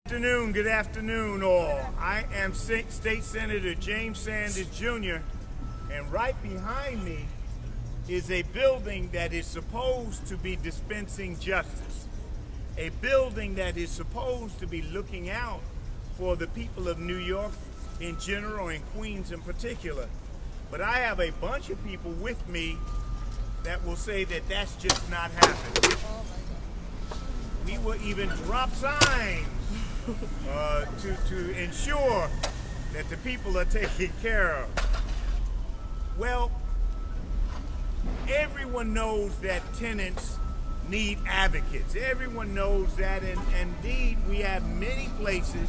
Good afternoon all. I am State Senator James Sanders Jr. and right behind me is a building that is supposed to be dispensing justice. A building that is supposed to be looking out for the people of New York in general and Queens in particular. But I have a bunch of people with me that will say that that's just not happening. We will even drop signs to ensure that the people are taken care of. Well, everyone knows that tenants need advocates. Everyone knows that, and indeed we have many places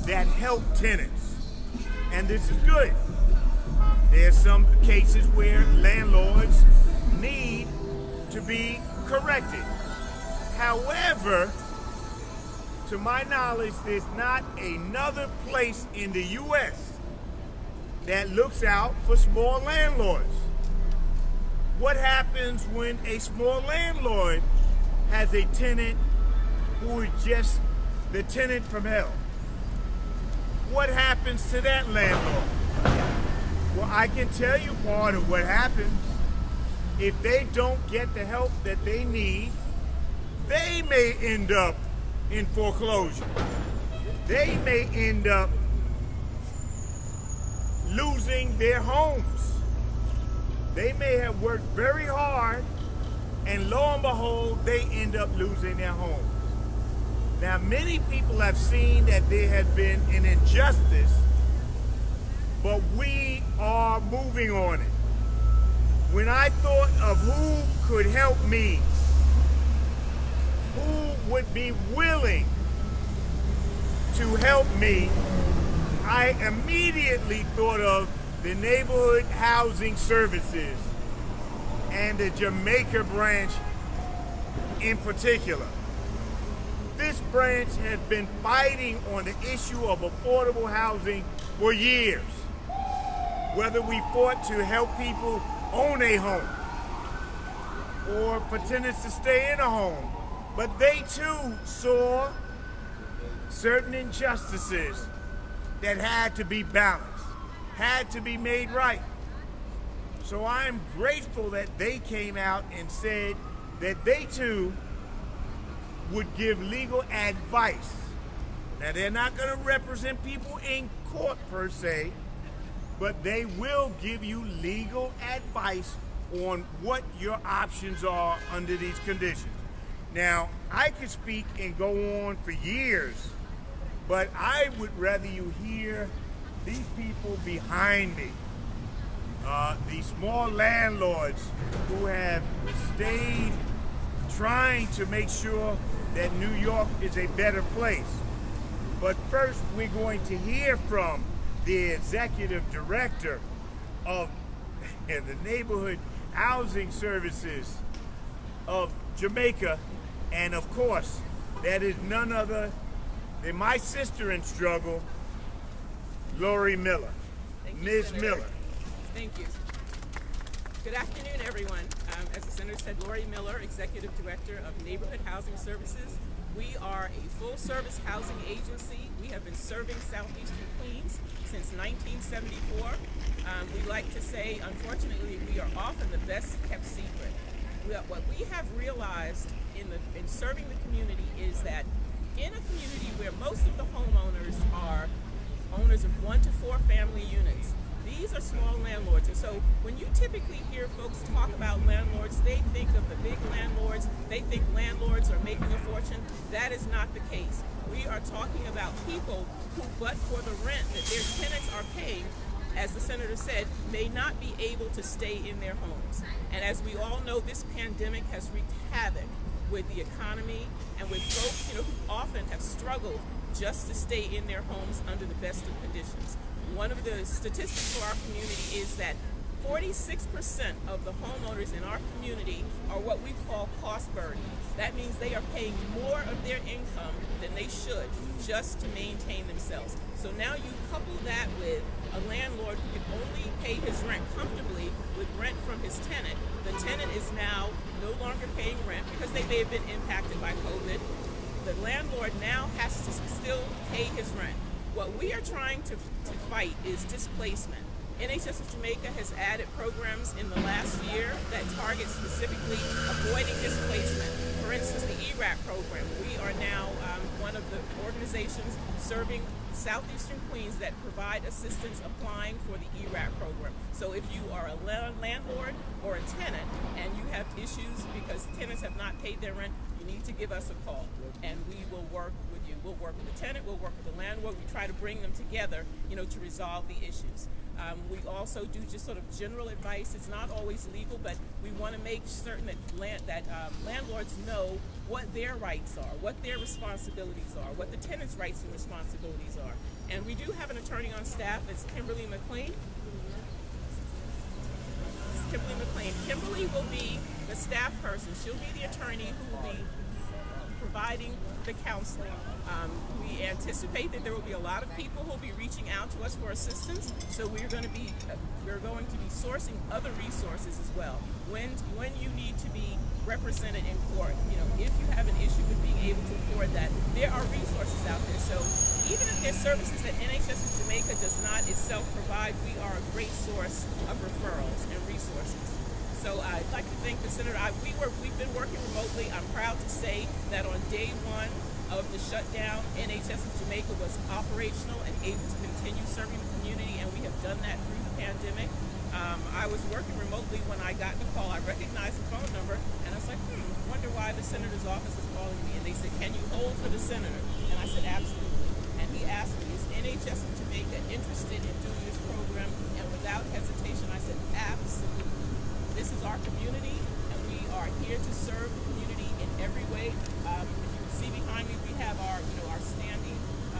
that help tenants. And this is good. There's some cases where landlords need to be corrected. However, to my knowledge, there's not another place in the U.S. that looks out for small landlords. What happens when a small landlord has a tenant who is just the tenant from hell? What happens to that landlord? Well, I can tell you part of what happens. If they don't get the help that they need, they may end up in foreclosure. They may end up losing their homes. They may have worked very hard, and lo and behold, they end up losing their homes. Now, many people have seen that there has been an injustice, but we are moving on it. When I thought of who could help me, who would be willing to help me, I immediately thought of the Neighborhood Housing Services and the Jamaica branch in particular. This branch has been fighting on the issue of affordable housing for years. Whether we fought to help people own a home or for tenants to stay in a home, but they too saw certain injustices that had to be balanced, had to be made right. So I'm grateful that they came out and said that they too would give legal advice. Now, they're not going to represent people in court per se, but they will give you legal advice on what your options are under these conditions. Now, I could speak and go on for years, but I would rather you hear these people behind me, these small landlords who have stayed trying to make sure that New York is a better place. But first, we're going to hear from the executive director of the Neighborhood Housing Services of Jamaica. And of course, that is none other than my sister in struggle, Lori Miller. Ms. Miller. Thank you. Good afternoon, everyone. As the Senator said, Lori Miller, Executive Director of Neighborhood Housing Services. We are a full-service housing agency. We have been serving Southeastern Queens since 1974. We like to say, unfortunately, we are often the best-kept secret. What we have realized in serving the community is that in a community where most of the homeowners are owners of 1 to 4 family units, these are small landlords. And so when you typically hear folks talk about landlords, they think of the big landlords. They think landlords are making a fortune. That is not the case. We are talking about people who, but for the rent that their tenants are paying, as the Senator said, may not be able to stay in their homes. And as we all know, this pandemic has wreaked havoc with the economy and with folks, who often have struggled just to stay in their homes under the best of conditions. One of the statistics for our community is that 46% of the homeowners in our community are what we call cost burden. That means they are paying more of their income than they should just to maintain themselves. So now you couple that with a landlord who can only pay his rent comfortably with rent from his tenant. The tenant is now no longer paying rent because they may have been impacted by COVID. The landlord now has to still pay his rent. What we are trying to fight is displacement. NHS of Jamaica has added programs in the last year that target specifically avoiding displacement. For instance, the ERAP program. We are now one of the organizations serving southeastern Queens that provide assistance applying for the ERAP program. So if you are a landlord or a tenant and you have issues because tenants have not paid their rent, you need to give us a call and we will work with you. We'll work with the tenant, we'll work with the landlord. We try to bring them together, to resolve the issues. We also do just sort of general advice. It's not always legal, but we want to make certain that landlords know what their rights are, what their responsibilities are, what the tenants' rights and responsibilities are. And we do have an attorney on staff. It's Kimberly McLean. Kimberly will be the staff person. She'll be the attorney who will be providing the counseling. We anticipate that there will be a lot of people who will be reaching out to us for assistance. So we're going to be sourcing other resources as well. When you need to be represented in court, if you have an issue with being able to afford that, there are resources out there. So even if there's services that NHS of Jamaica does not itself provide, we are a great source of referrals and resources. So I'd like to thank the Senator. We've been working remotely. I'm proud to say that on day one of the shutdown, NHS of Jamaica was operational and able to continue serving the community, and we have done that through the pandemic. I was working remotely when I got the call. I recognized the phone number, and I was like, wonder why the Senator's office is calling me. And they said, can you hold for the Senator? And I said, absolutely. And he asked me, is NHS of Jamaica interested in doing this program? And without hesitation, I said, absolutely. This is our community, and we are here to serve the community in every way. If you can see behind me, we have our standing, I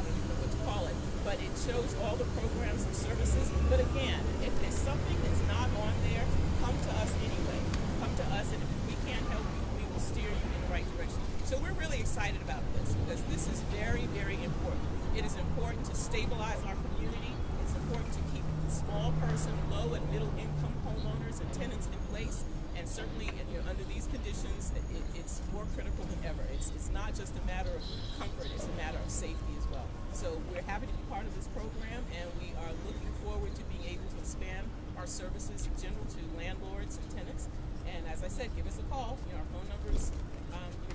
don't even know what to call it, but it shows all the programs and services. But again, if there's something that's not on there, come to us anyway. Come to us, and if we can't help you, we will steer you in the right direction. So we're really excited about this because this is very, very important. It is important to stabilize our community. It's important to keep the small person, low and middle income homeowners and tenants in place. And certainly, under these conditions, it's more critical than ever. It's not just a matter of comfort; it's a matter of safety as well. So we're happy to be part of this program, and we are looking forward to being able to expand our services in general to landlords and tenants. And as I said, give us a call. Our phone number is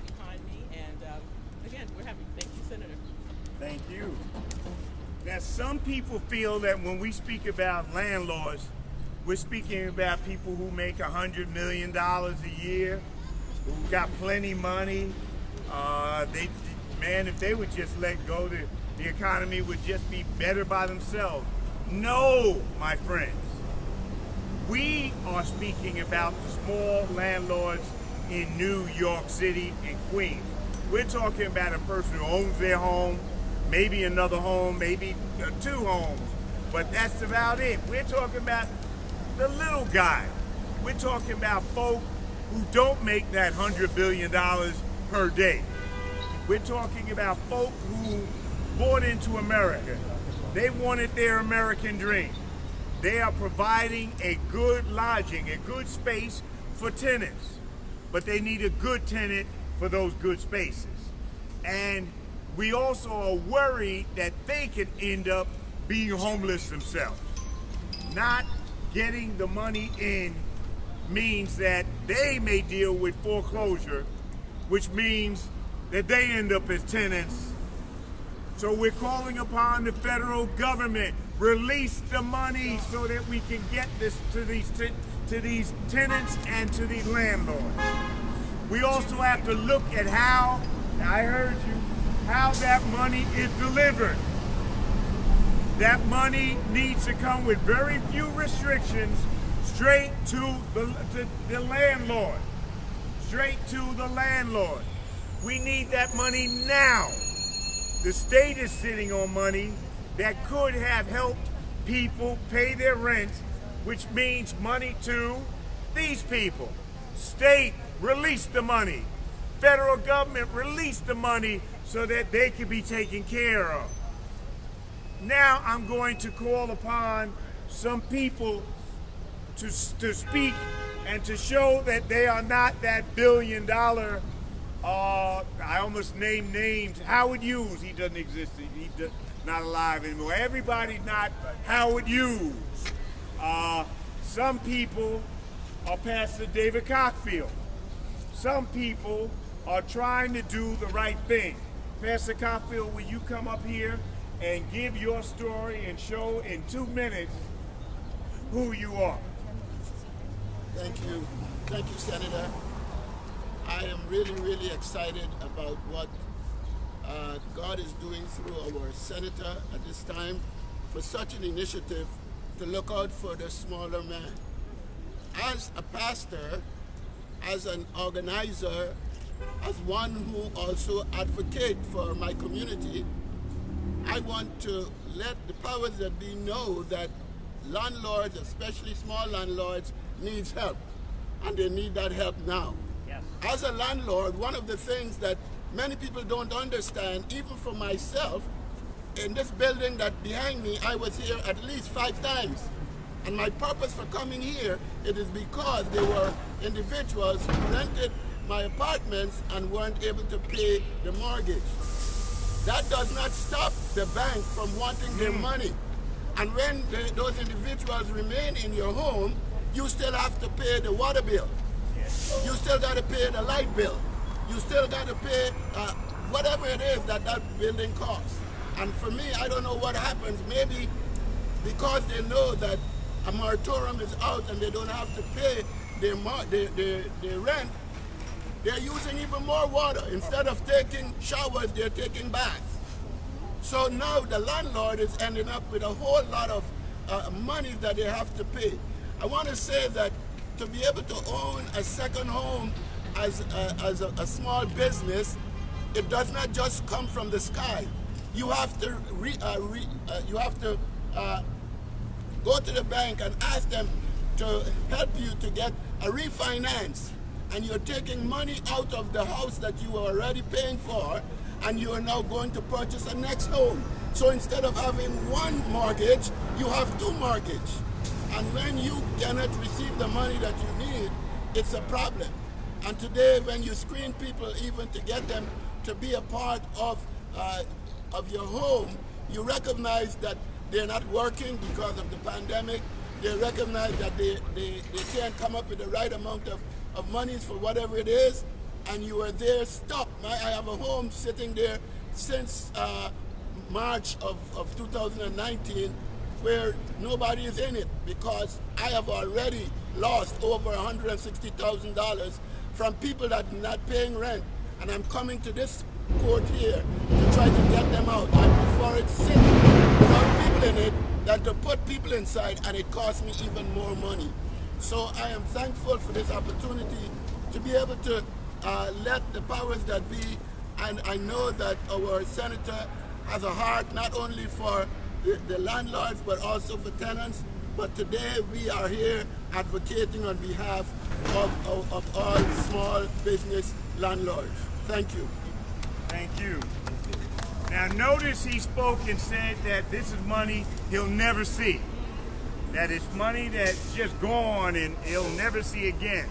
behind me. And again, we're happy. Thank you, Senator. Thank you. Now, some people feel that when we speak about landlords, we're speaking about people who make $100 million a year, who got plenty money. If they would just let go, the economy would just be better by themselves. No, my friends. We are speaking about the small landlords in New York City and Queens. We're talking about a person who owns their home, maybe another home, maybe two homes, but that's about it. We're talking about the little guy. We're talking about folk who don't make that $100 billion per day. We're talking about folk who bought into America. They wanted their American dream. They are providing a good lodging, a good space for tenants, but they need a good tenant for those good spaces. And we also are worried that they could end up being homeless themselves. Not getting the money in means that they may deal with foreclosure, which means that they end up as tenants. So we're calling upon the federal government, release the money so that we can get this to these tenants and to the landlords. We also have to look at how, I heard you, how that money is delivered. That money needs to come with very few restrictions straight to the landlord. Straight to the landlord. We need that money now. The state is sitting on money that could have helped people pay their rent, which means money to these people. State, release the money. Federal government, release the money so that they can be taken care of. Now I'm going to call upon some people to speak and to show that they are not that billion-dollar I almost named names. Howard Hughes, he doesn't exist. He's not alive anymore. Everybody not Howard Hughes. Some people are Pastor David Cockfield. Some people are trying to do the right thing. Pastor Cockfield, will you come up here and give your story and show in 2 minutes who you are? Thank you. Thank you, Senator. I am really, really excited about what God is doing through our senator at this time for such an initiative to look out for the smaller man. As a pastor, as an organizer, as one who also advocates for my community, I want to let the powers that be know that landlords, especially small landlords, needs help, and they need that help now. Yes. As a landlord, one of the things that many people don't understand, even for myself, in this building that behind me, I was here at least 5 times. And my purpose for coming here, it is because there were individuals who rented my apartments and weren't able to pay the mortgage. That does not stop the bank from wanting their money. And when those individuals remain in your home, you still have to pay the water bill. You still got to pay the light bill. You still got to pay whatever it is that building costs. And for me, I don't know what happens. Maybe because they know that a moratorium is out and they don't have to pay their rent, they're using even more water. Instead of taking showers, they're taking baths. So now the landlord is ending up with a whole lot of money that they have to pay. I want to say that to be able to own a second home as a small business, it does not just come from the sky. You have to go to the bank and ask them to help you to get a refinance, and you're taking money out of the house that you were already paying for, and you are now going to purchase a next home. So instead of having one mortgage, you have 2 mortgages. And when you cannot receive the money that you need, it's a problem. And today, when you screen people even to get them to be a part of your home, you recognize that they're not working because of the pandemic. They recognize that they can't come up with the right amount of monies for whatever it is, and you are there stuck. I have a home sitting there since March of 2019 where nobody is in it because I have already lost over $160,000 from people that are not paying rent, and I'm coming to this court here to try to get them out. I prefer it sit without people in it than to put people inside, and it costs me even more money. So I am thankful for this opportunity to be able to let the powers that be, and I know that our senator has a heart not only for the landlords but also for tenants. But today we are here advocating on behalf of all small business landlords. Thank you. Thank you. Now notice he spoke and said that this is money he'll never see. That it's money that's just gone and he'll never see again.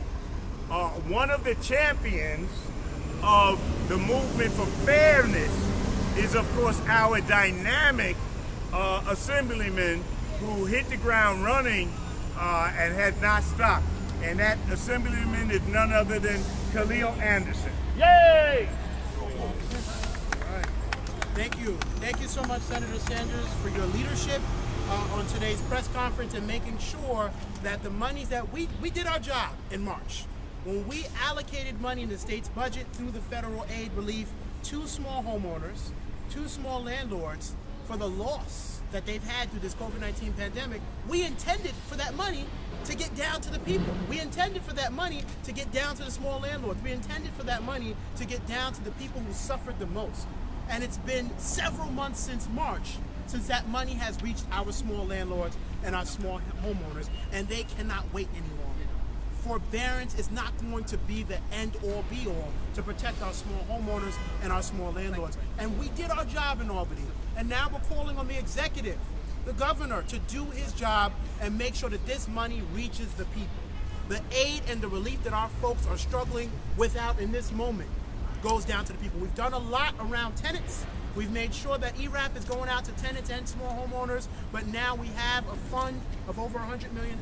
One of the champions of the movement for fairness is, of course, our dynamic assemblyman who hit the ground running and has not stopped. And that assemblyman is none other than Khalil Anderson. Yay! Thank you. Thank you so much, Senator Sanders, for your leadership on today's press conference and making sure that the monies that we did our job in March. When we allocated money in the state's budget through the federal aid relief to small homeowners, to small landlords, for the loss that they've had through this COVID-19 pandemic, we intended for that money to get down to the people. We intended for that money to get down to the small landlords. We intended for that money to get down to the people who suffered the most. And it's been several months since March since that money has reached our small landlords and our small homeowners, and they cannot wait any longer. Forbearance is not going to be the end-all be-all to protect our small homeowners and our small landlords. And we did our job in Albany, and now we're calling on the executive, the governor, to do his job and make sure that this money reaches the people. The aid and the relief that our folks are struggling without in this moment goes down to the people. We've done a lot around tenants. We've made sure that ERAP is going out to tenants and small homeowners, but now we have a fund of over $100 million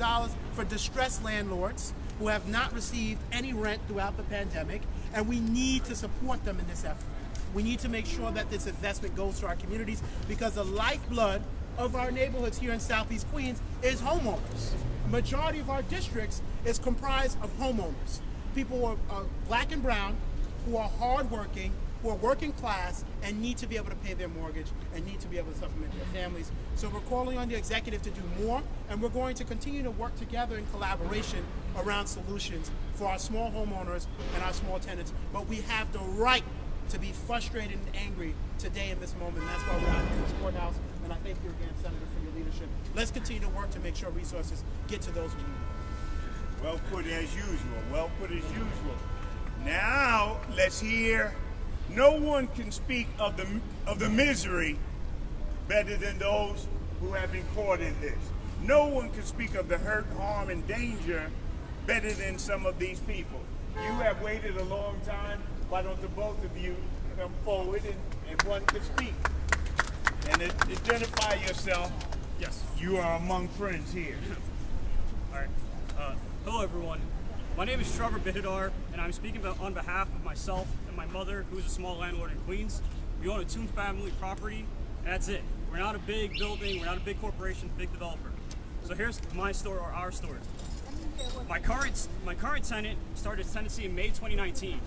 for distressed landlords who have not received any rent throughout the pandemic, and we need to support them in this effort. We need to make sure that this investment goes to our communities, because the lifeblood of our neighborhoods here in Southeast Queens is homeowners. The majority of our districts is comprised of homeowners. People who are black and brown, who are hardworking, who are working class, and need to be able to pay their mortgage and need to be able to supplement their families. So we're calling on the executive to do more, and we're going to continue to work together in collaboration around solutions for our small homeowners and our small tenants. But we have the right to be frustrated and angry today in this moment, and that's why we're out in this courthouse. And I thank you again, Senator, for your leadership. Let's continue to work to make sure resources get to those who need them. Well put as usual. Well put as usual. Now let's hear. No one can speak of the misery better than those who have been caught in this. No one can speak of the hurt, harm, and danger better than some of these people. You have waited a long time. Why don't the both of you come forward and one can speak? And identify yourself. Yes. You are among friends here. All right. Hello, everyone. My name is Trevor Bihidar, and I'm speaking on behalf of myself and my mother, who is a small landlord in Queens. We own a two-family property, and that's it. We're not a big building. We're not a big corporation, big developer. So here's my story, or our story. My current tenant started tenancy in May 2019.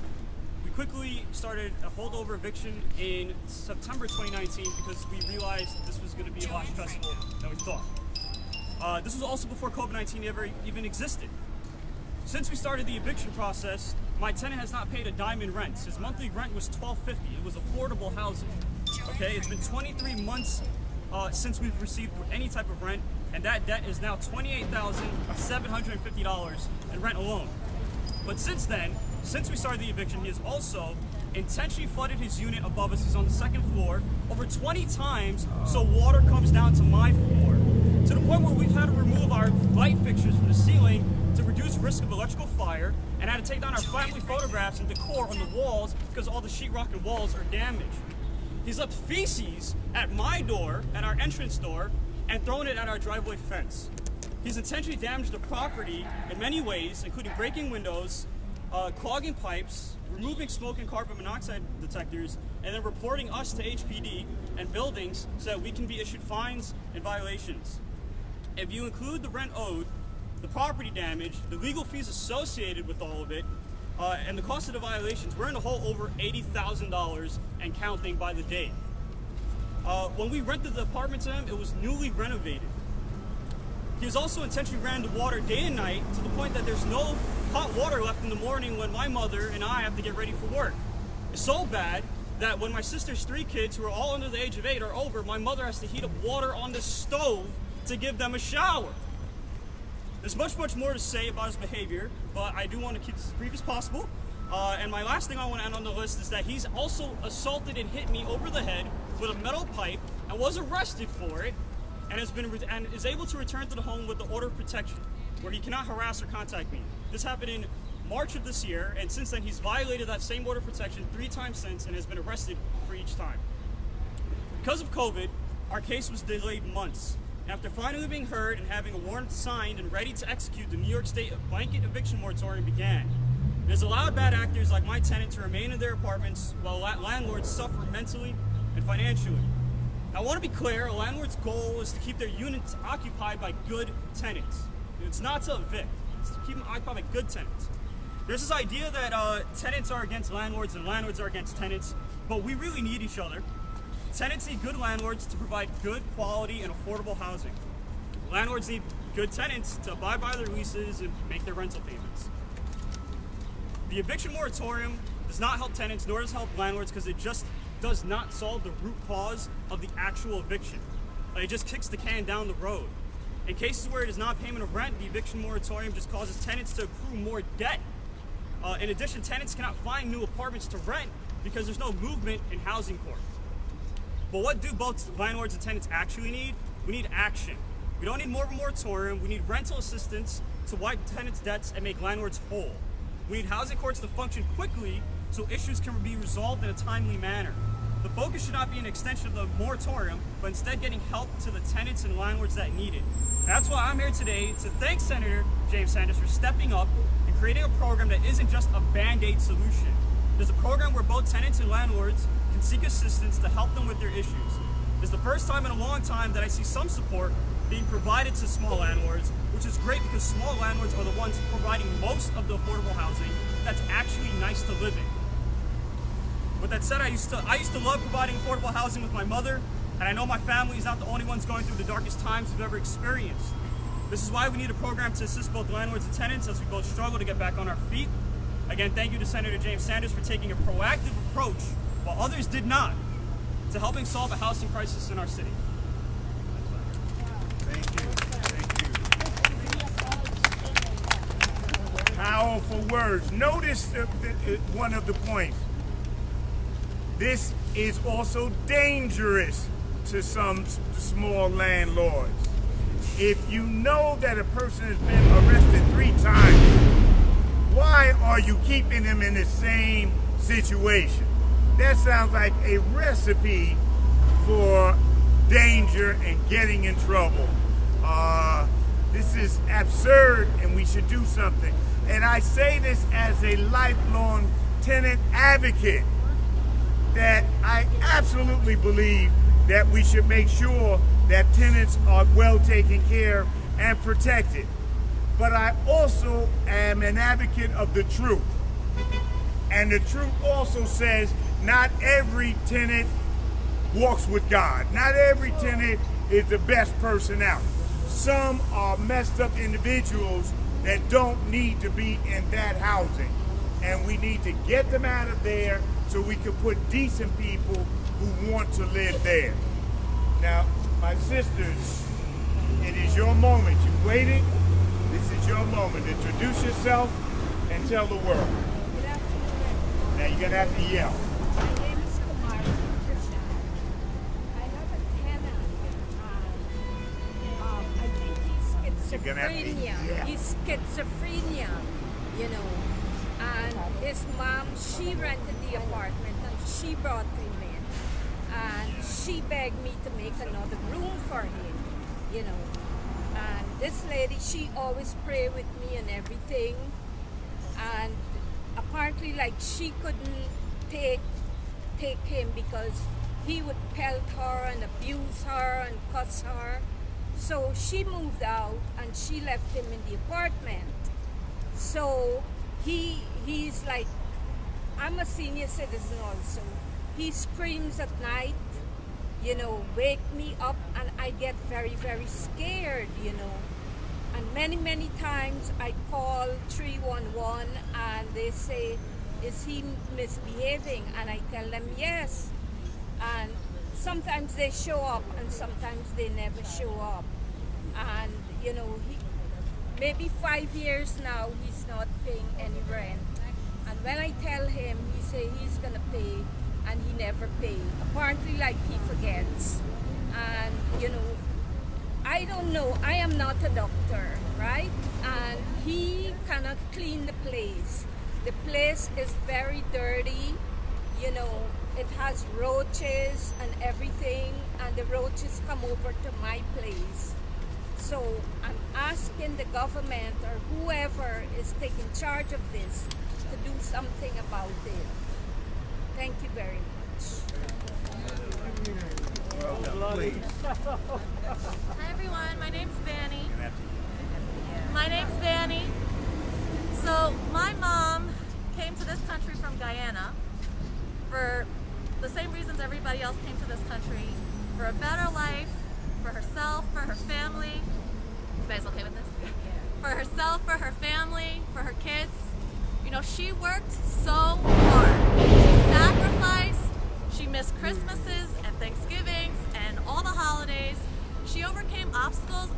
We quickly started a holdover eviction in September 2019 because we realized this was going to be a lot stressful than we thought. This was also before COVID-19 ever even existed. Since we started the eviction process, my tenant has not paid a dime in rent. His monthly rent was $1,250. It was affordable housing. Okay, it's been 23 months since we've received any type of rent, and that debt is now $28,750 in rent alone. But since then, since we started the eviction, he has also intentionally flooded his unit above us. He's on the second floor over 20 times, so water comes down to my floor, to the point where we've had to remove our light fixtures from the ceiling to reduce risk of electrical fire, and had to take down our family photographs and decor on the walls because all the sheetrock and walls are damaged. He's left feces at my door, at our entrance door, and thrown it at our driveway fence. He's intentionally damaged the property in many ways, including breaking windows, clogging pipes, removing smoke and carbon monoxide detectors, and then reporting us to HPD and buildings so that we can be issued fines and violations. If you include the rent owed, the property damage, the legal fees associated with all of it, and the cost of the violations, we're in a hole over $80,000 and counting by the day. When we rented the apartment to him, it was newly renovated. He has also intentionally ran the water day and night to the point that there's no hot water left in the morning when my mother and I have to get ready for work. It's so bad that when my sister's 3 kids, who are all under the age of 8, are over, my mother has to heat up water on the stove to give them a shower. There's much more to say about his behavior, but I do want to keep this as brief as possible. And my last thing I want to end on the list is that he's also assaulted and hit me over the head with a metal pipe and was arrested for it, and is able to return to the home with the order of protection, where he cannot harass or contact me. This happened in March of this year, and since then he's violated that same order of protection 3 times since and has been arrested for each time. Because of COVID, our case was delayed months. After finally being heard and having a warrant signed and ready to execute, the New York State blanket eviction moratorium began. It has allowed bad actors like my tenant to remain in their apartments while landlords suffer mentally and financially. Now, I want to be clear, a landlord's goal is to keep their units occupied by good tenants. It's not to evict, it's to keep them occupied by good tenants. There's this idea that tenants are against landlords and landlords are against tenants, but we really need each other. Tenants need good landlords to provide good quality and affordable housing. Landlords need good tenants to abide by their leases and make their rental payments. The eviction moratorium does not help tenants, nor does it help landlords, because it just does not solve the root cause of the actual eviction. It just kicks the can down the road. In cases where it is not payment of rent, the eviction moratorium just causes tenants to accrue more debt. In addition, tenants cannot find new apartments to rent because there's no movement in housing court. But what do both landlords and tenants actually need? We need action. We don't need more of a moratorium. We need rental assistance to wipe tenants' debts and make landlords whole. We need housing courts to function quickly so issues can be resolved in a timely manner. The focus should not be an extension of the moratorium, but instead getting help to the tenants and landlords that need it. That's why I'm here today to thank Senator James Sanders for stepping up and creating a program that isn't just a Band-Aid solution. It is a program where both tenants and landlords can seek assistance to help them with their issues. It is the first time in a long time that I see some support being provided to small landlords, which is great because small landlords are the ones providing most of the affordable housing that's actually nice to live in. With that said, I used to love providing affordable housing with my mother, and I know my family is not the only ones going through the darkest times we've ever experienced. This is why we need a program to assist both landlords and tenants as we both struggle to get back on our feet. Again, thank you to Senator James Sanders for taking a proactive approach, while others did not, to helping solve a housing crisis in our city. Thank you. Thank you. Powerful words. Notice one of the points. This is also dangerous to some small landlords. If you know that a person has been arrested 3 times, why are you keeping them in the same situation? That sounds like a recipe for danger and getting in trouble. This is absurd and we should do something. And I say this as a lifelong tenant advocate, that I absolutely believe that we should make sure that tenants are well taken care of and protected. But I also am an advocate of the truth. And the truth also says not every tenant walks with God. Not every tenant is the best person out. Some are messed up individuals that don't need to be in that housing. And we need to get them out of there so we can put decent people who want to live there. Now, my sisters, it is your moment. You waited. This is your moment. Introduce yourself and tell the world. Good afternoon. Now you're gonna have to yell. My name is Kumar. I have a tenant. I think he's You're gonna have to schizophrenia. yell. He's schizophrenia, you know. And his mom, she rented the apartment and she brought him in. And she begged me to make another room for him, you know. And this lady, she always pray with me and everything. And apparently, like, she couldn't take him because he would pelt her and abuse her and cuss her. So she moved out and she left him in the apartment. So he's like, I'm a senior citizen also. He screams at night, you know, wake me up, and I get very, very scared, you know. And many, many times I call 311 and they say, is he misbehaving? And I tell them yes. And sometimes they show up and sometimes they never show up. And, you know, maybe 5 years now he's not paying any rent. And when I tell him, he say he's gonna pay, and he never pays. Apparently, like, he forgets. And, you know, I don't know, I am not a doctor, right? And he cannot clean the place. The place is very dirty, you know, it has roaches and everything, and the roaches come over to my place. So I'm asking the government or whoever is taking charge of this to do something about it. Thank you very much. Please. Hi everyone, my name's Vanny. So my mom came to this country from Guyana for the same reasons everybody else came to this country, for a better life, for herself, for her family. You guys okay with this? For herself, for her family, for her kids. You know, she worked so hard. She sacrificed. She missed Christmases and Thanksgivings and all the holidays. She overcame obstacles.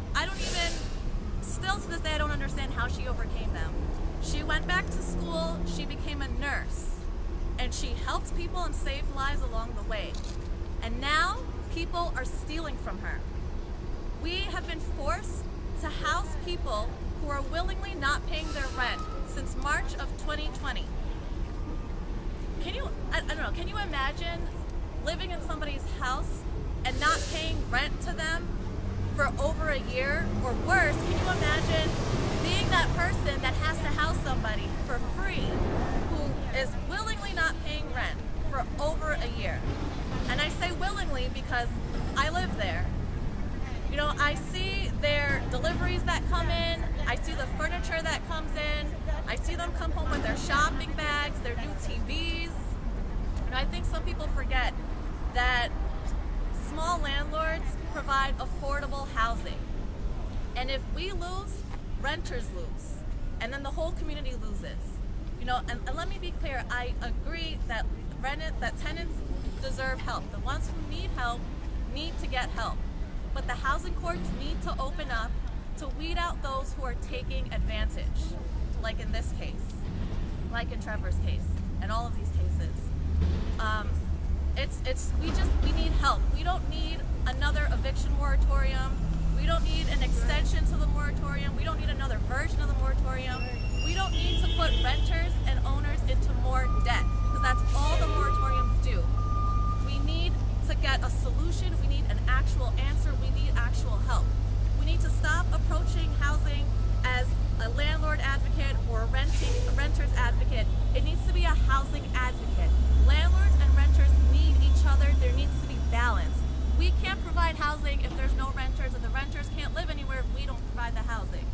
Still to this day, I don't understand how she overcame them. She went back to school, she became a nurse, and she helped people and saved lives along the way. And now, people are stealing from her. We have been forced to house people who are willingly not paying their rent since March of 2020. I don't know, can you imagine living in somebody's house and not paying rent to them for over a year? Or worse, can you imagine being that person that has to house somebody for free who is willingly not paying rent for over a year? And I say willingly because I live there. You know, I see their deliveries that come in, I see the furniture that comes in, I see them come home with their shopping bags, their new TVs. And I think some people forget that small landlords provide affordable housing. And if we lose, renters lose. And then the whole community loses. You know, and let me be clear, I agree that tenants deserve help. The ones who need help need to get help. But the housing courts need to open up to weed out those who are taking advantage, like in this case, like in Trevor's case, and all of these cases. We need help. We don't need another eviction moratorium. We don't need an extension to the moratorium. We don't need another version of the moratorium. We don't need to put renters and owners into more debt, because that's all the moratoriums do. We need to get a solution. We need an actual answer. We need actual help. We need to stop approaching housing as a landlord advocate or a renter's advocate. It needs to be a housing advocate. Landlords and renters need each other. There needs to be balance. We can't provide housing if there's no renters, and the renters can't live anywhere if we don't provide the housing.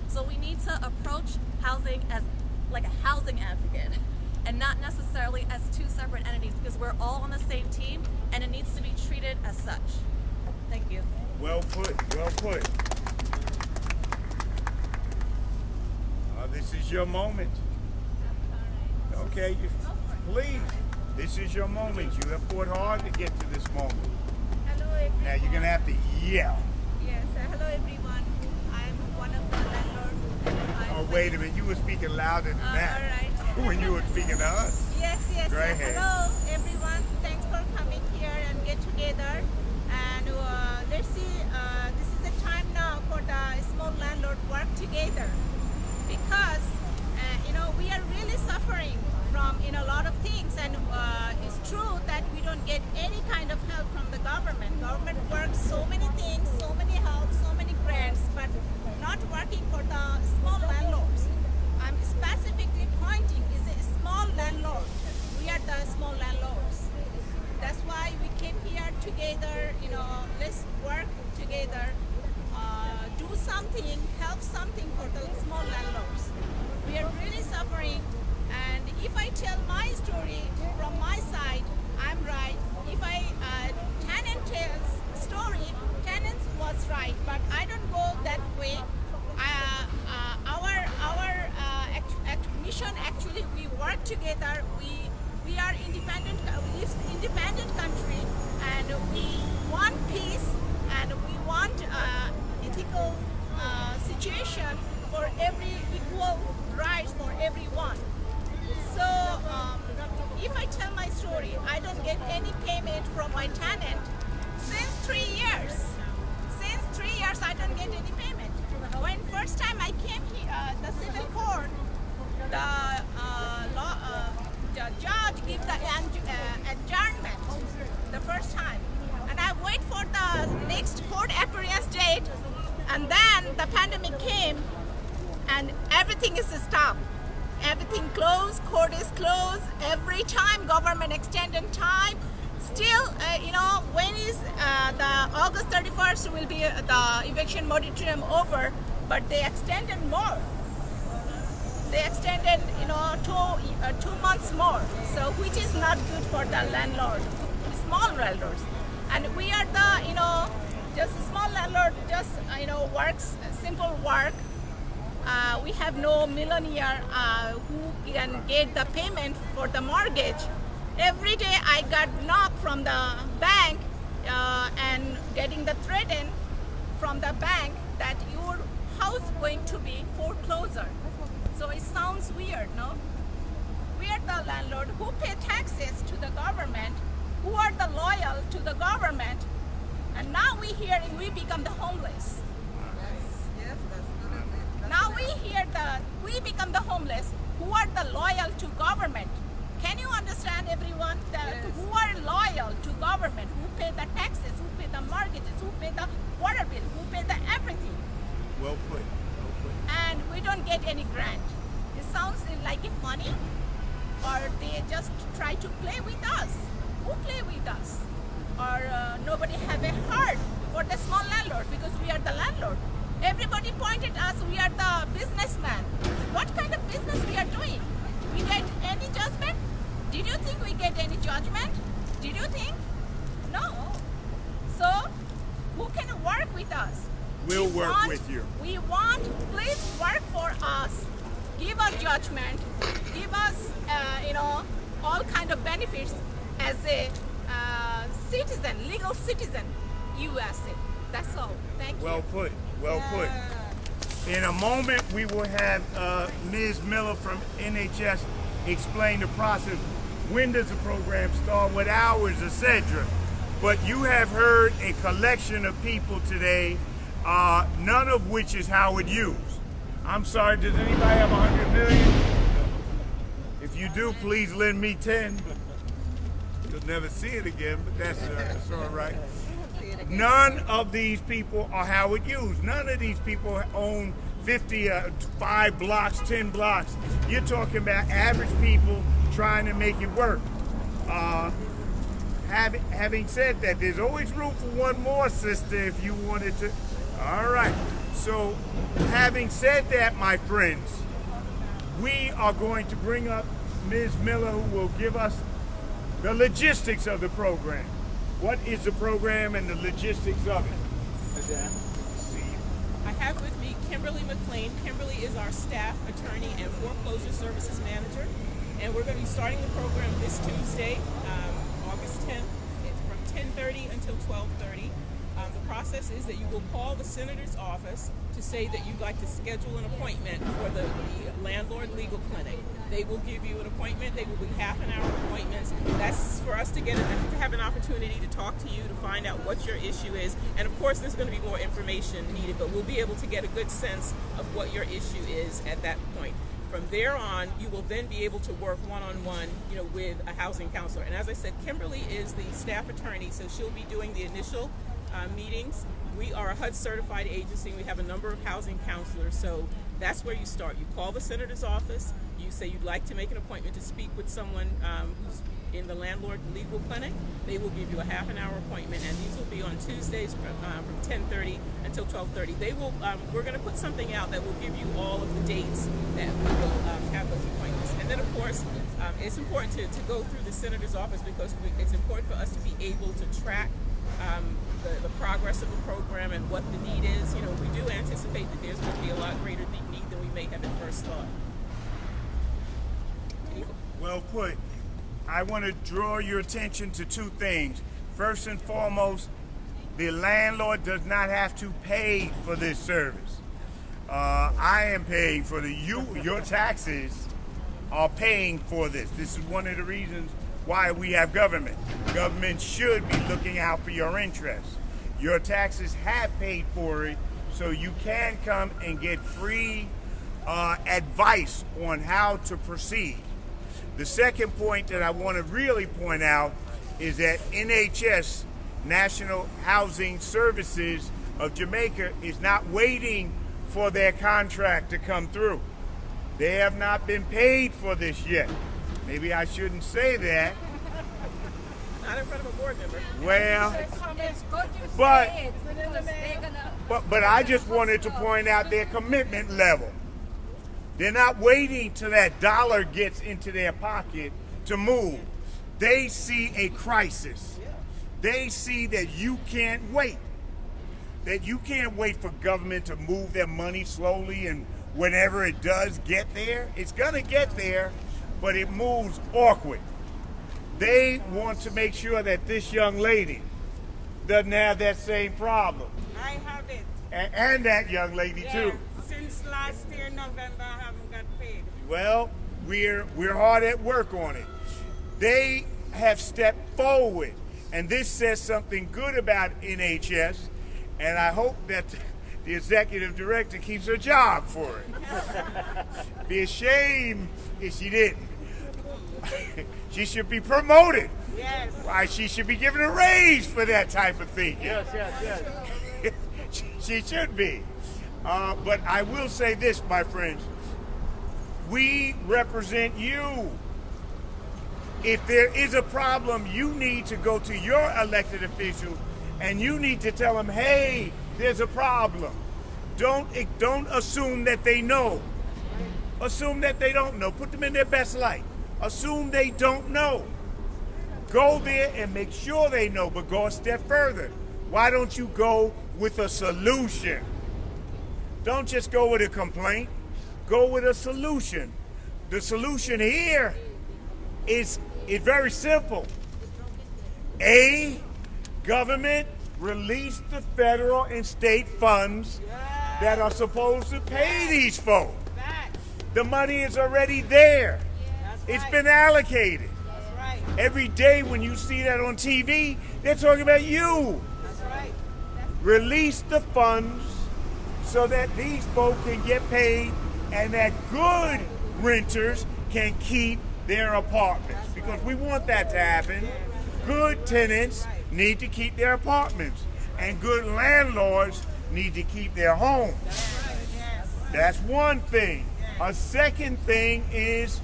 So we need to approach housing as like a housing advocate and not necessarily as two separate entities, because we're all on the same team and it needs to be treated as such. Thank you. Well put, well put. This is your moment. Okay, please, this is your moment. You have fought hard to get to this moment. Hello everyone. Now you're gonna have to yell. Yes, hello everyone. I'm one of the landlords. Oh, wait a minute, you were speaking louder than that. All right. When you were speaking to us. Yes. Go ahead. Hello everyone. Thanks for coming here and get together. And let's see, this is the time now for the small landlord work together. Because, we are really suffering from, a lot of things. And it's true that we don't get any kind of help from the government. Government works so many things, so many help, so many grants, but not working for the small landlords. I'm specifically pointing is a small landlord. We are the small landlords. That's why we came here together, let's work together, do something, help something for the small landlords. We are really suffering, and if I tell my story from my side, I'm right. If Tenant tells story, Tenant was right, but I don't go that way. Our mission actually, we work together. We are independent. We live in independent country, and we want peace, and we want ethical situation for every equal rights for everyone. So if I tell my story, I don't get any payment from my tenant since 3 years. Since 3 years, I don't get any payment. When first time I came here, the civil court, the judge gave the adjournment the first time, and I wait for the next court appearance date, and then the pandemic came, and everything is stopped. Everything closed, court is closed. Every time government extended time. Still, when is the August 31st will be the eviction moratorium over, but they extended more. They extended, 2 months more. So which is not good for the landlord, small landlords. And we are the, just small landlord, just, works, simple work. We have no millionaire who can get the payment for the mortgage. Every day I got knocked from the bank and getting the threaten from the bank that your house going to be foreclosure. So it sounds weird, no? We are the landlord who pay taxes to the government, who are the loyal to the government, and now we hear and we become the homeless. Now we hear we become the homeless, who are the loyal to government. Can you understand, everyone, that who are loyal to government, who pay the taxes, who pay the mortgages, who pay the water bill, who pay the everything, Well put. Well put. and we don't get any grant? It sounds like it funny, or they just try to play with us. Who play with us? Or nobody have a heart for the small landlord, because we are the landlord. Everybody pointed us, we are the businessman. What kind of business we are doing? We get any judgment? Did you think we get any judgment? Did you think? No. So, who can work with us? We'll We work want- with you. We want, please work for us. Give us judgment. Give us, all kind of benefits as a citizen, legal citizen, USA. That's all. Thank you. Well put. Well put. In a moment, we will have Ms. Miller from NHS explain the process. When does the program start? What hours, etc. But you have heard a collection of people today, none of which is Howard Hughes. I'm sorry, does anybody have 100 million? If you do, please lend me 10. You'll never see it again, but that's all right. None of these people are Howard Hughes. None of these people own 5 blocks, 10 blocks. You're talking about average people trying to make it work. Having said that, there's always room for one more, sister, if you wanted to. All right. So, having said that, my friends, we are going to bring up Ms. Miller, who will give us the logistics of the program. What is the program and the logistics of it? I have with me Kimberly McLean. Kimberly is our staff attorney and foreclosure services manager. And we're going to be starting the program this Tuesday, August 10th, from 10:30 until 12:30. The process is that you will call the senator's office to say that you'd like to schedule an appointment for the Landlord Legal Clinic. They will give you an appointment. They will be half-an-hour appointments. That's for us to have an opportunity to talk to you, to find out what your issue is. And of course, there's going to be more information needed, but we'll be able to get a good sense of what your issue is at that point. From there on, you will then be able to work one-on-one, with a housing counselor. And as I said, Kimberly is the staff attorney, so she'll be doing the initial meetings. We are a HUD certified agency. We have a number of housing counselors, so that's where you start. You call the senator's office. You say you'd like to make an appointment to speak with someone who's in the Landlord Legal Clinic. They will give you a half-an-hour appointment, and these will be on Tuesdays from 10:30 until 12:30. We're going to put something out that will give you all of the dates that we will have those appointments. And then, of course, it's important to go through the senator's office because it's important for us to be able to track the progress of the program and what the need is. We do anticipate that there's going to be a lot greater need than we may have at first thought. Well put. I want to draw your attention to two things. First and foremost, the landlord does not have to pay for this service. I am paying for your taxes are paying for this. This is one of the reasons why we have government. Government should be looking out for your interests. Your taxes have paid for it, so you can come and get free advice on how to proceed. The second point that I want to really point out is that NHS, National Housing Services of Jamaica, is not waiting for their contract to come through. They have not been paid for this yet. Maybe I shouldn't say that. Not in front of a board member. Well, It's good you but- say it because they're gonna. but I just wanted to point out their commitment level. They're not waiting till that dollar gets into their pocket to move. They see a crisis. They see that you can't wait. That you can't wait for government to move their money slowly, and whenever it does get there, it's gonna get there, but it moves awkward. They want to make sure that this young lady doesn't have that same problem. I have it. And that young lady too. Since last year, November, I haven't got paid. Well, we're hard at work on it. They have stepped forward, and this says something good about NHS, and I hope that the executive director keeps her job for it. Be a shame if she didn't. She should be promoted. Yes. Why, she should be given a raise for that type of thing. Yes, yes, yes. She should be. But I will say this, my friends. We represent you. If there is a problem, you need to go to your elected official and you need to tell them, hey, there's a problem. Don't assume that they know. Assume that they don't know. Put them in their best light. Assume they don't know. Go there and make sure they know, but go a step further. Why don't you go with a solution? Don't just go with a complaint. Go with a solution. The solution here is very simple. A, government release the federal and state funds that are supposed to pay these folks. The money is already there. It's been allocated. That's right. Every day when you see that on TV, they're talking about you. That's right. Release the funds so that these folks can get paid and that good renters can keep their apartments. Because we want that to happen. Good tenants need to keep their apartments. And good landlords need to keep their homes. That's one thing. A second thing is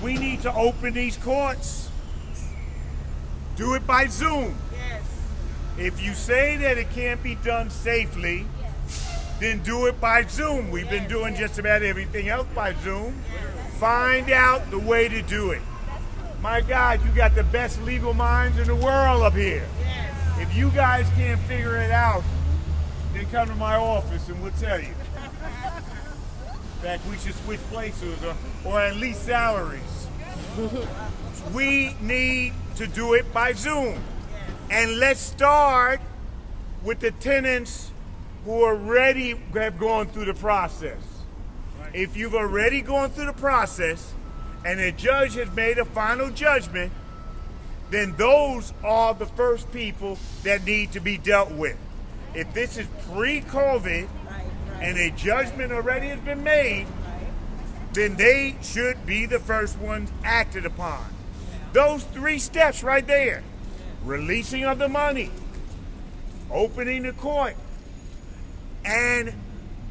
we need to open these courts. Do it by Zoom. Yes. If you say that it can't be done safely, then do it by Zoom. We've been doing just about everything else by Zoom. Find out the way to do it. My God, you got the best legal minds in the world up here. If you guys can't figure it out, then come to my office and we'll tell you. In fact, we should switch places or at least salaries. We need to do it by Zoom. And let's start with the tenants who already have gone through the process. If you've already gone through the process and a judge has made a final judgment, then those are the first people that need to be dealt with. If this is pre-COVID and a judgment already has been made, then they should be the first ones acted upon. Those three steps right there: releasing of the money, opening the court, and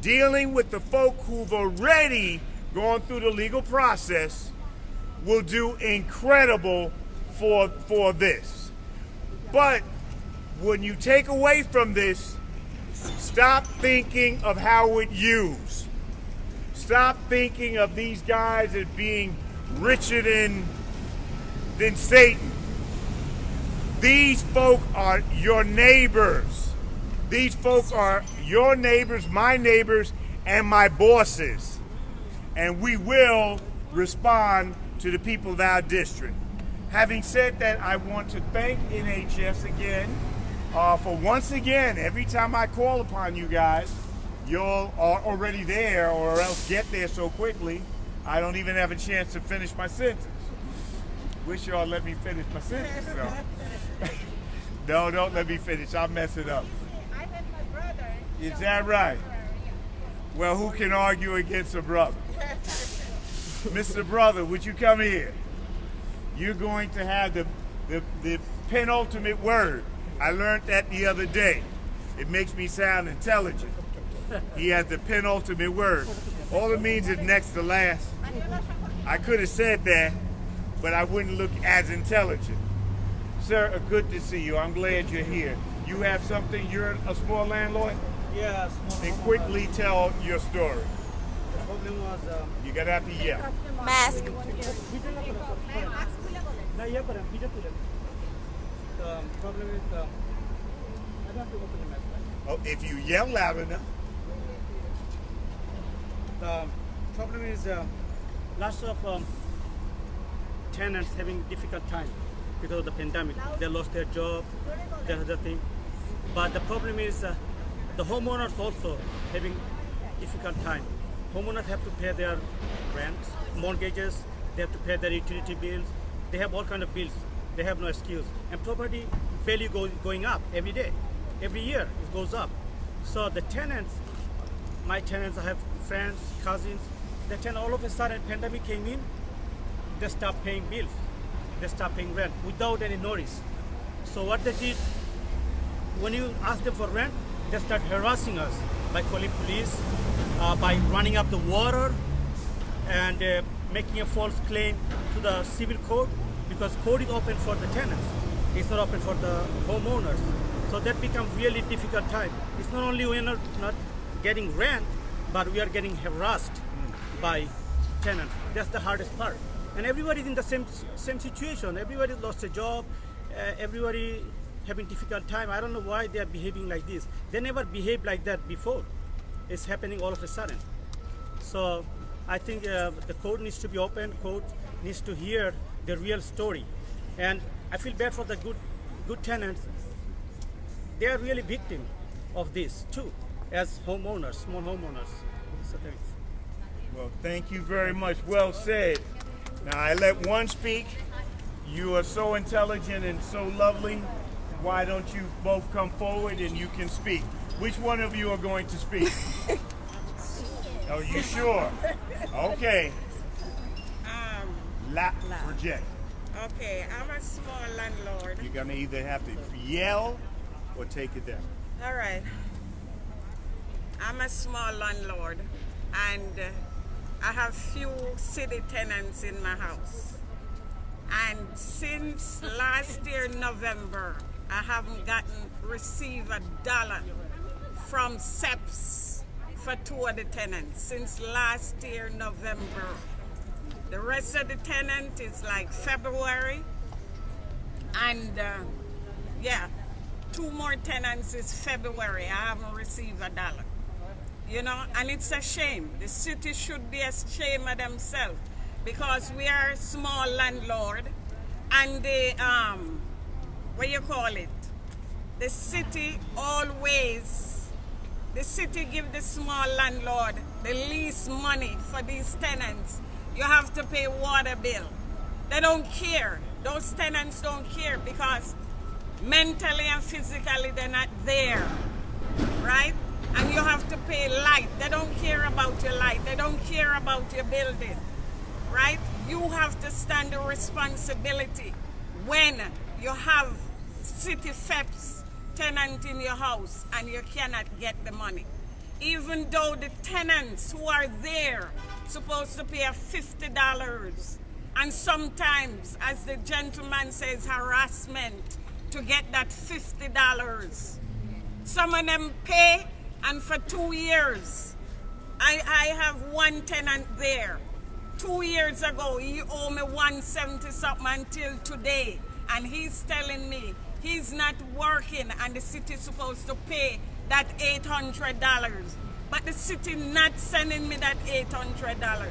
dealing with the folk who've already gone through the legal process will do incredible for this. But when you take away from this, stop thinking of Howard Hughes. Stop thinking of these guys as being richer than Satan. These folk are your neighbors. These folk are your neighbors, my neighbors, and my bosses. And we will respond to the people of our district. Having said that, I want to thank NHS again for once again, every time I call upon you guys, y'all are already there or else get there so quickly, I don't even have a chance to finish my sentence. Wish y'all let me finish my sentence, though. No, don't let me finish. I'll mess it up. I met my brother. Is that right? Well, who can argue against a brother? Mr. Brother, would you come here? You're going to have the penultimate word. I learned that the other day. It makes me sound intelligent. He has the penultimate word. All it means is next to last. I could have said that, but I wouldn't look as intelligent. Sir, good to see you. I'm glad you're here. You have something? You're a small landlord? Yeah, Then quickly tell your story. The problem was You gotta have to yell. Mask. the problem is I don't have to open the mask. Right? Oh, if you yell loud enough. The problem is lots of tenants having difficult time because of the pandemic. They lost their job, the other thing. But the problem is the homeowners also having difficult time. Homeowners have to pay their rent, mortgages, they have to pay their utility bills. They have all kind of bills. They have no excuse. And property value going up every day. Every year it goes up. So the tenants, my tenants, I have friends, cousins, the tenant all of a sudden pandemic came in, they stopped paying bills. They stopped paying rent without any notice. So what they did, when you ask them for rent, they start harassing us by calling police, by running up the water, and making a false claim to the civil code, because code is open for the tenants. It's not open for the homeowners. So that becomes really difficult time. It's not only we're not getting rent, but we are getting harassed by tenants. That's the hardest part. And everybody's in the same situation. Everybody lost a job. Everybody having difficult time. I don't know why they are behaving like this. They never behaved like that before. It's happening all of a sudden. So I think the code needs to be open. Code needs to hear the real story. And I feel bad for the good tenants. They are really victim of this too, as homeowners, small homeowners. So thanks. Well, thank you very much. Well said. Now, I let one speak. You are so intelligent and so lovely. Why don't you both come forward and you can speak? Which one of you are going to speak? Are you sure? Okay. Reject. Okay, I'm a small landlord. You're going to either have to yell or take it down. All right. I'm a small landlord, and I have few city tenants in my house. And since last year, November, I haven't received $1 from SEPs for 2 of the tenants since last year, November. The rest of the tenant is like February. And yeah, 2 more tenants is February. I haven't received $1. You know, and it's a shame. The city should be ashamed of themselves, because we are a small landlord, and the what you call it? The city give the small landlord the least money for these tenants. You have to pay water bill. They don't care. Those tenants don't care, because mentally and physically they're not there, right? And you have to pay light. They don't care about your light. They don't care about your building, right? You have to stand the responsibility when you have city FEPS tenant in your house and you cannot get the money. Even though the tenants who are there supposed to pay $50, and sometimes, as the gentleman says, harassment to get that $50. Some of them pay, and for 2 years, I have one tenant there. 2 years ago, he owed me $170 something until today, and he's telling me he's not working, and the city's supposed to pay that $800, but the city not sending me that $800,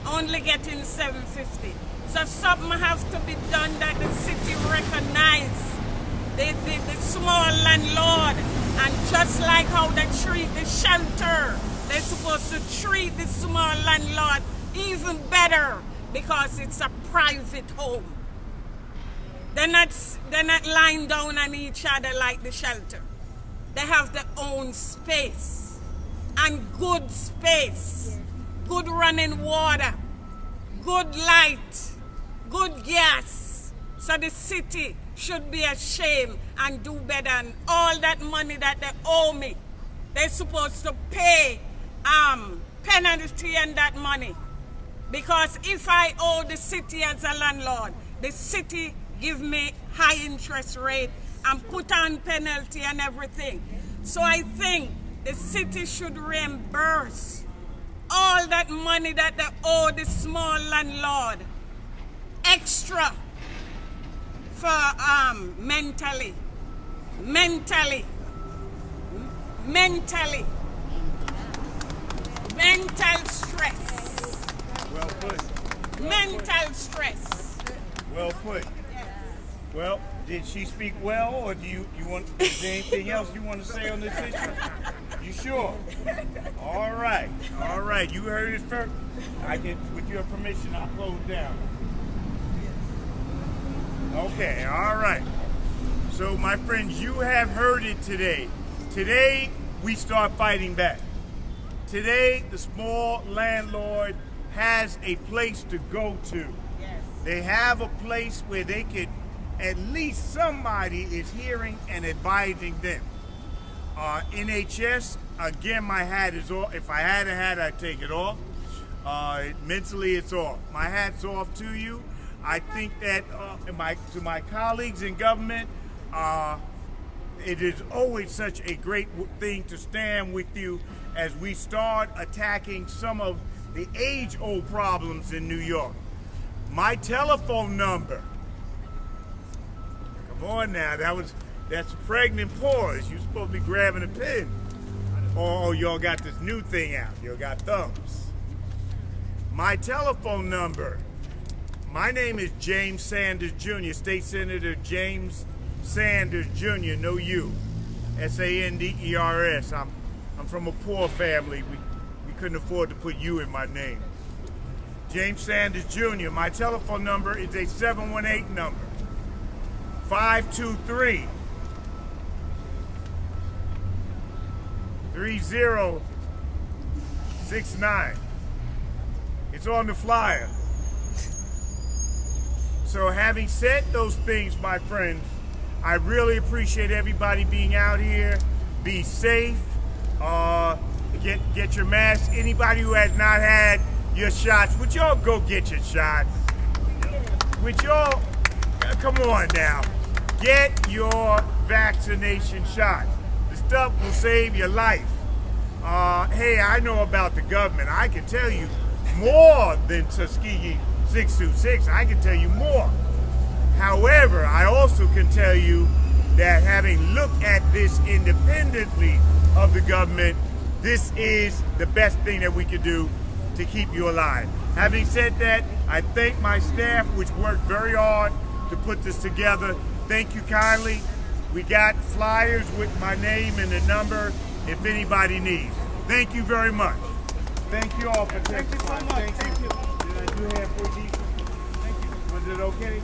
only getting $750. So something have to be done that the city recognize the small landlord, and just like how they treat the shelter, they're supposed to treat the small landlord even better, because it's a private home. They're not lying down on each other like the shelter. They have their own space, and good space, good running water, good light, good gas. So the city should be ashamed and do better. And all that money that they owe me, they're supposed to pay penalty and that money. Because if I owe the city as a landlord, the city give me high interest rate and put on penalty and everything. So I think the city should reimburse all that money that they owe the small landlord extra for mental stress. Well put. Mental stress. Well put. Well, did she speak well, or do you want? Is there anything else you want to say on this issue? You sure? All right. You heard it first. I can, with your permission, I'll close down. Okay. All right. So, my friends, you have heard it today. Today, we start fighting back. Today, the small landlord has a place to go to. Yes. they have a place where they could, at least somebody is hearing and advising them. NHS, again, my hat is off. If I had a hat, I'd take it off. Mentally, it's off. My hat's off to you. I think that to my colleagues in government, it is always such a great thing to stand with you as we start attacking some of the age-old problems in New York. My telephone number. Come on now, that's a pregnant pause. You're supposed to be grabbing a pen. Oh, y'all got this new thing out. Y'all got thumbs. My telephone number. My name is James Sanders Jr., State Senator James Sanders Jr., no U, Sanders. I'm from a poor family. We couldn't afford to put U in my name. James Sanders Jr., my telephone number is a 718 number, 523 3069. It's on the flyer. So having said those things, my friends, I really appreciate everybody being out here. Be safe. Get your mask. Anybody who has not had your shots, would y'all go get your shots? Would y'all, come on now, get your vaccination shot. The stuff will save your life. Hey, I know about the government. I can tell you more than Tuskegee 626. I can tell you more. However, I also can tell you that having looked at this independently of the government, this is the best thing that we could do to keep you alive. Having said that, I thank my staff, which worked very hard to put this together. Thank you kindly. We got flyers with my name and the number if anybody needs. Thank you very much. Thank you all for taking Thank you so much. Thank you. Did I do have 14? Thank you. Was it okay?